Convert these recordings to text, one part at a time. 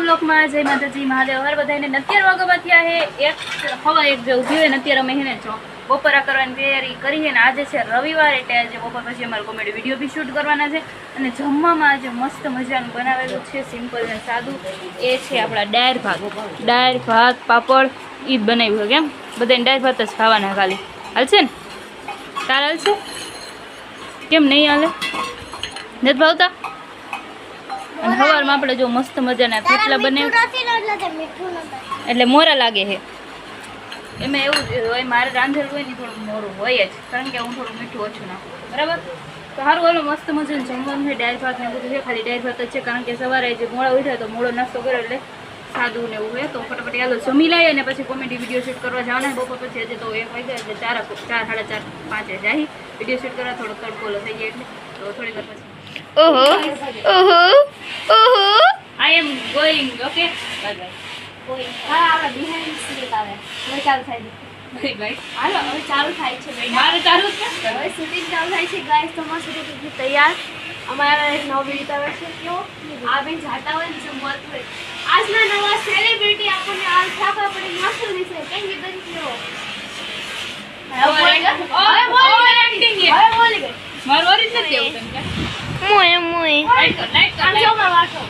બ્લોકમાં જય માતાજી મહાદેવ હર બધાને 11 વાગ્યા થયા છે 1 જેવું થયું ને અત્યારે અમે હેને જો બપોરા કરવાની તૈયારી કરી છે ને આજે છે રવિવાર એટલે આજે બપોર પછી અમારે કોમેડી વિડીયો બી શૂટ કરવાના છે અને જમવામાં આજે મસ્ત મજાનું બનાવેલું છે સિમ્પલ ને સાદું એ છે આપણા દાળ ભાત પાપડ ઈ બનાવ્યું કેમ બધાને દાળ ભાત જ ખાવાના ખાલી હાલશે ને તાર હાલશે કેમ નહીં હાલે નથી ભાવતા અને સવારમાં આપણે જો મસ્ત મજાના થેપલા બનાવ્યું એટલે મોરા લાગે છે એમાં એવું હોય મારે રાંધેલું હોય ને થોડું મોરું હોય જ કારણ કે હું થોડું મીઠું ઓછું નાખું બરાબર તો સારું હાલો મસ્ત મજાનું જમવાનું છે દાળ ભાત ને બધું છે ખાલી દાળ ભાત જ છે કારણ કે સવારે જે મોડા ઉઠ્યા તો મોડો નાસ્તો કર્યો એટલે સાદું ને એવું હોય તો ફટાફટ હાલો જમી લઈએ અને પછી કોમેડી વિડીયો શૂટ કરવા જવાના બપોર પછી આજે તો 1 વાગ્યા એટલે 4 4:30 5 જાય વિડીયો શૂટ કરવા થોડો તડકોલો થઈ જાય એટલે તો થોડી વાર પછી ઓહો I am going okay bye bye going હા આપણે બિહાઇન્ડ સીન આવે હવે ચાલુ થાય છે ગાઈસ હાલો હવે ચાલુ થાય છે ભાઈ મારે ચાલુ છે હવે શૂટિંગ ચાલુ થાય છે ગાઈસ તો મસ્ત રીતે તૈયાર અમારા એક નવો વિડીયો આવે છે કેવો આ બેન જાતા હોય ને જમવાનું હોય આજના નવા સેલિબ્રિટી આપણને આલ થાપા પડી નાખી દેશે કેમ કે દરી કેવો ઓવર એક્ટિંગ હવે બોલી ગઈ મારું ઓરિજિનલ કેવું તને મોય લાઈક કર આજો માં વાટો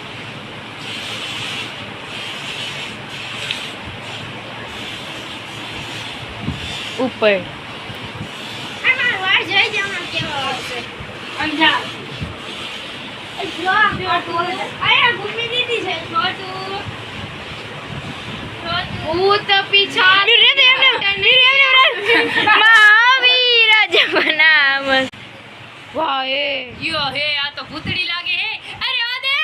ઉપર આમાં વાળ જોઈ જાવ કેવો આવશે અંજા જો આયા ઘૂમી દીધી છે છોટુ ભૂત પીછા મહાવીર જમનામ વાહ એ યો હે આ તો ભૂતડી લાગે હે અરે આદે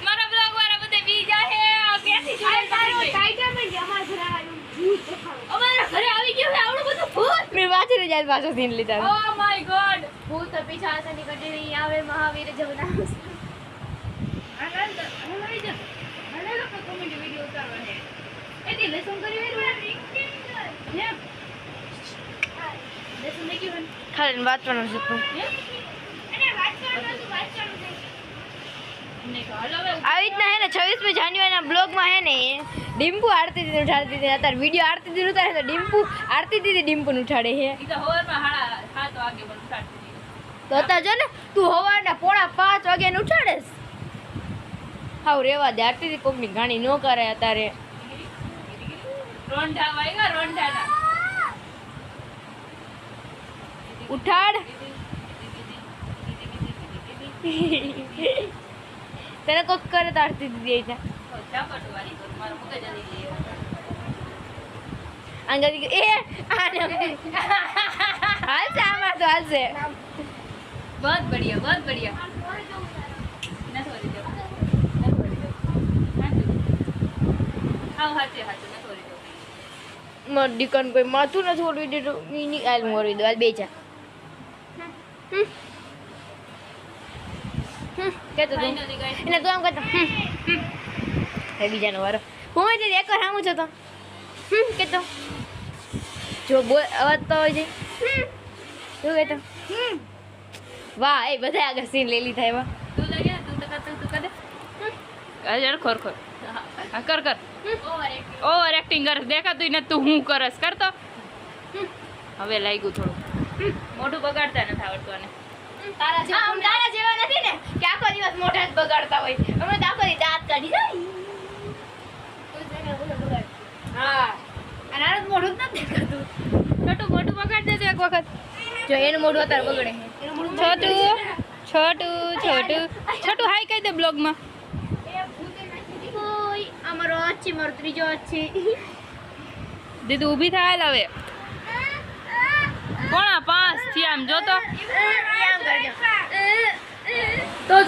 મારા બ્લોગ વાળા બધે બીજા હે આ કેસી જોડે તારો ટાઈટર મે જમા ધરાયું ભૂત દેખાડો અમારા ઘરે આવી ગયું હે આવડું બધું ભૂત મે વાંચી જાય પાછો સીન લીધા ઓ માય ગોડ ભૂત પીછાની કટરી આવે મહાવીર જમનામ આનંદ લઈ જા મને લોકો કોમેડી વિડિયો ઉતારવા હે એથી લેસન કરી વેરવા હે લેસન નહીં કેવું ખાલી વાંચવાનું છે તું આવી રીતના હે ને 26મી જાન્યુઆરીના બ્લોગમાં હે ને ડિમ્પુ આરતી દીદી ઉઠાડતી હતી અત્યારે વિડીયો આરતી દીદી ઉતારે તો ડિમ્પુ આરતી દીદી ડિમ્પુને ઉઠાડે છે ઈ તો હવારમાં 7 વાગે પણ ઉઠાડતી તો અત્યારે જો ને તું હવારના 4:30 વાગે ને ઉઠાડેસ હાવ રેવા દે આરતી દીદી કોકની ગાણી નો કરે અત્યારે રોંઢા વાયગા રોંઢાના ઉઠાડ तेरा कोक करे तारती दीदी है चापटवारी तो मारो मगज जल्दी ले अंगदी ए आने हाल से आमा तो हाल से बहुत बढ़िया न सॉरी दो हां हाथे न सॉरी दो मत दिकन कोई माथું ન છોડવી દેતો ની આલ મોરી દો આલ બેચા કે તો એને તો આમ કરતો હે બીજાનો વારો હું જે એક વાર આવું છો તો કે તો જો બોલ અવાજ તો હોય છે તું કે તો વાહ એ બધા આગળ સીન લઈ લીધા એવા તું લાગે તું કર દે અજર ખોર હા કર ઓવર એક્ટિંગ કર દેખાતું ને તું હું કરસ કરતો હવે લાગ્યું થોડું મોઢું બગાડતા નથી આવડતું અને તારા જેવા નથી ને કે આખો દિવસ મોઢા જ બગાડતા હોય અમે તો આખો દાંત કાઢી જાય હા અને આનું મોઢું જ નથી દેખાતું છોટું મોઢું બગાડ દેજો એક વખત જો એનું મોઢું અત્યારે બગડે છે છોટું હાઈ કહી દે બ્લોગમાં અમારો અચ્છી મારો ત્રીજો અચ્છી દીદી ઊભી થાય હવે 4:05 થી આમ જો તો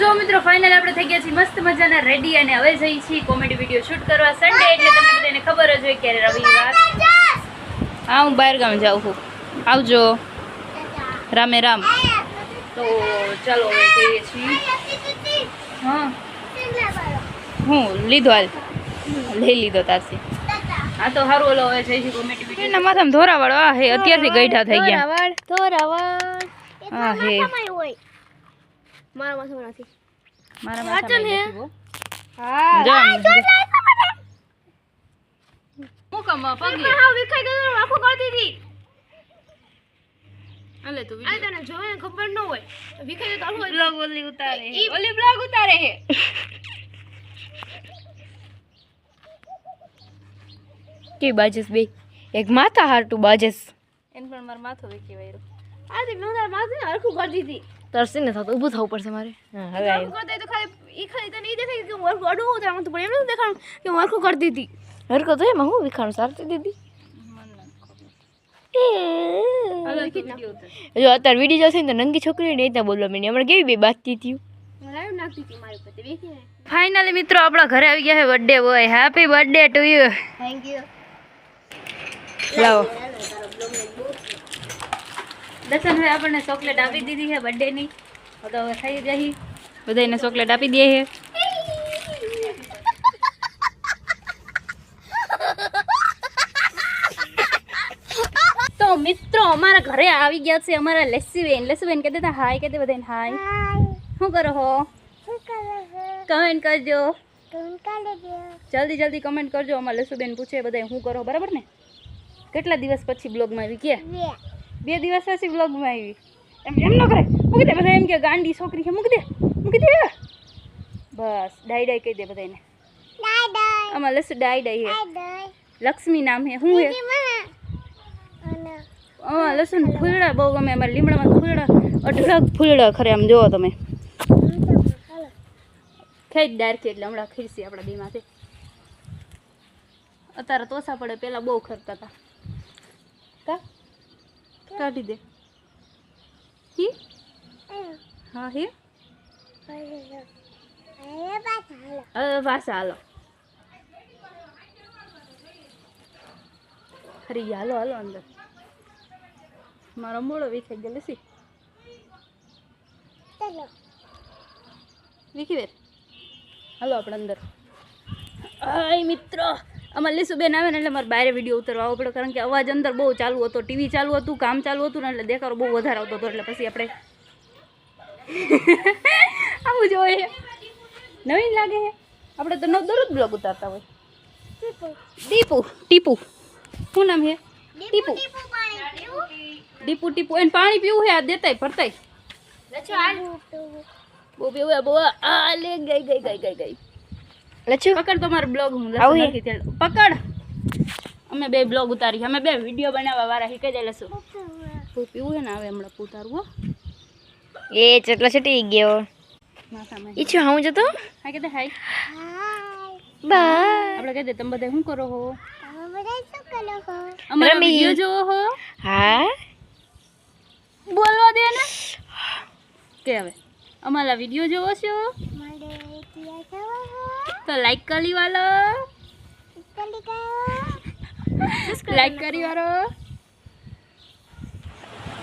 જો મિત્રો ફાઇનલ આપણે થઈ ગયા છીએ મસ્ત મજાના રેડી અને હવે જઈ છીએ કોમેડી વિડીયો શૂટ કરવા સન્ડે એટલે તમને બધાને ખબર જ હોય કે રવિવાર હા હું બહાર ગામ જાઉં છું આવજો રામે રામ તો ચાલો હવે જઈએ છીએ હા હું લીધો હાલ લઈ લીધો તારથી હા તો સારું ઓલો હવે જઈ છીએ કોમેડી વિડીયો એના માથામાં ધોરાવાળો આ હે અત્યારથી ગઈઠા થઈ ગયા ધોરાવાળ હા હે મારા માથામાં નથી મારા માથામાં નથી હા જો કમ પગે હા વિખાઈ ગયો આખો કરતી હતી અલે તું આ તને જોવે ખબર ન હોય વિખાઈ તો આખો બ્લોગ ઓલી ઉતારે હે ઓલી બ્લોગ ઉતારે હે કે બાજસ બે એક માથા હારટું બાજસ એન પણ માર માથું વિખી વાયરું આ તે નોંધાર માથે આખું કરતી હતી તરસી ને થતું ઊભું થવું પડશે મારે હા હવે આખું કરતા તો ખાલી તને ઈ દેખાય કે હું આખું અડું હોત આમ તો પણ એમ નથી દેખાણું કે હું આખું કરતી હતી હરકત હોય એમાં હું વિખાણું સારતી દીધી અલે તું વિડિયો ઉતાર જો અત્યારે વિડીયો જોશે ને તો નંગી છોકરી ને ત્યાં બોલવા માંડી હમણાં કેવી બે બાતતી હતી લાઈવ નાખતી હતી મારી ઉપર દેખી ફાઇનલી મિત્રો આપણા ઘરે આવી ગયા છે birthday boy happy birthday to you thank you લાવો દર્શન ભાઈ આપણને ચોકલેટ આપી દીધી છે બર્થડે ની તો હવે ખાઈ જઈ બધાને ચોકલેટ આપી દઈએ છે તો મિત્રો અમારા ઘરે આવી ગયા છે અમારા લસ્સીબેન કહી દેતા હાય કહી દે બધાને હાય શું કરો હો કમેન્ટ કરજો જલ્દી કમેન્ટ કરજો અમારા લસ્સીબેન પૂછે બધા શું કરો બરાબર ને કેટલા દિવસ પછી બ્લોગમાં આવી કે 2 દિવસ પછી બ્લોગમાં આવી એમ ન કરે મૂકી દે બધા એમ કે ગાંડી છોકરી છે મૂકી દે બસ ડાઈ કહી દે બધાને અમારા લસ્સુ ડાઈ હે લક્ષ્મી નામ હે શું હે લસણ ફૂલડા બહુ ગમે અમારે લીમડામાં ફૂલડા અઢળક ફૂલડા ખરે આમ જોવો તમે ખાઈ જ ડાર્કી એટલે હમણાં ખીરસી આપણા દીમાંથી અત્યારે તોસા પડે પહેલાં બહુ ખરતા હતા કા કાઢી દે હી હા હી હવે પાછા હાલો ખરી ગયા હાલો અંદર મારો મોડો વિખાઈ ગયો લસી વિખી દે હાલો આપણે અંદર આય મિત્રો અમારે લીસુબેન આવે ને એટલે મારે બહાર વિડીયો ઉતરવા આવવો પડે કારણ કે અવાજ અંદર બહુ ચાલુ હતો ટીવી ચાલુ હતું કામ ચાલુ હતું ને એટલે દેખાડો બહુ વધારે આવતો હતો એટલે પછી આપણે આવું જોઈએ નવીન લાગે છે આપણે તો દરરોજ બ્લોગ ઉતારતા હોય ટીપુ શું નામ છે ટીપુ એને પાણી પીવું હે આ દેતાય ભરતાય બહુ પીવું બહુ આ લે ગઈ લચ્છુ પકડ તમારો બ્લોગ હું પકડ અમે બે બ્લોગ ઉતારી અમે બે વિડીયો બનાવવા વાળા શીખી જાય લસું બહુ પીવું હે ને હવે હમણાં ઉતારવું એ ચટલો છટી ગયો માથામાં ઈચ્છું હું જતો હા કે હાય બાય આપણે કહી દે તમે બધા શું કરો હો રમી. અમારા વિડીયો જોવો હો હા બોલવા દે ને કે હવે અમારા વિડીયો જોવો છો તો લાઈક કરી વાલો લાઈક કરી વાળો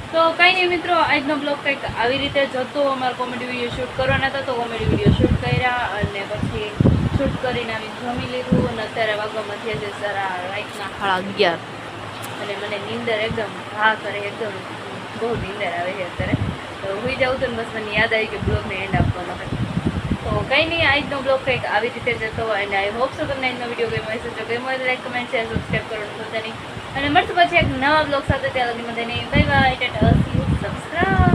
તો કંઈ નહીં મિત્રો આજનો બ્લોગ કંઈક આવી રીતે જતો અમારે કોમેડી વિડીયો શૂટ કરવાના હતા તો કોમેડી વિડીયો શૂટ કર્યા અને પછી શૂટ કરીને આવી જમી લીધું અને અત્યારે વાગવામાં થયા છે સારા રાતના 11:30 અને મને નીંદર એકદમ ઘા કરે એકદમ બહુ નીંદર આવે છે અત્યારે તો હોઈ જાઉં તો બસ મને યાદ આવી કે બ્લોગને એન્ડ આપવાનો હતો તો કંઈ નહીં આજનો બ્લોગ કંઈક આવી રીતે જતો અને આઈ હોપ સો તમને આજનો વિડીયો ગમ્યો હશે જો ગમ્યો હોય તો લાઈક કમેન્ટ શેર સબસ્ક્રાઈબ કરવાનું ભૂલતા નહીં અને મળશું પછી એક નવા બ્લોગ સાથે ત્યાં લગી બધાને બાય બાય ટાટા સબસ્ક્રાઈબ